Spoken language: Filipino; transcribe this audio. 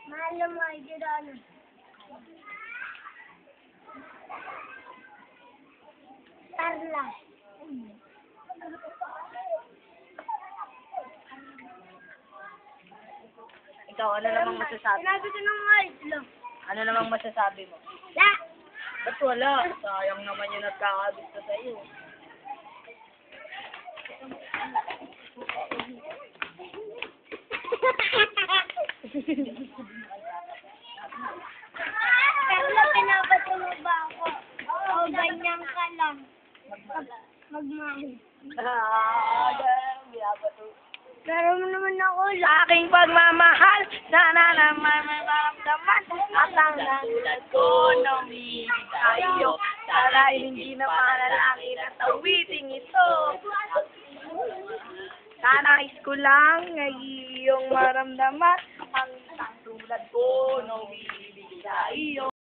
Mahal mo ay Girano. Carla. Ikaw, ano namang masasabi? Sinabi ko ng mahal lang. Ano namang masasabi mo? La! Ba't wala? Sayang naman yung nagkakagusto sa'yo. Carla, pinabato mo ba ako? O ganyan ka lang? Magmahal. Binabato. Pero mo naman ako Sa aking pagmamahal, sana naman may maramdaman at ang nangyayad ko na umiibig tayo. Sana hindi na malalaki na tawiting ito. Sana nais ko lang ay iyong maramdaman ang isang tulad ko na umiibig sa iyo.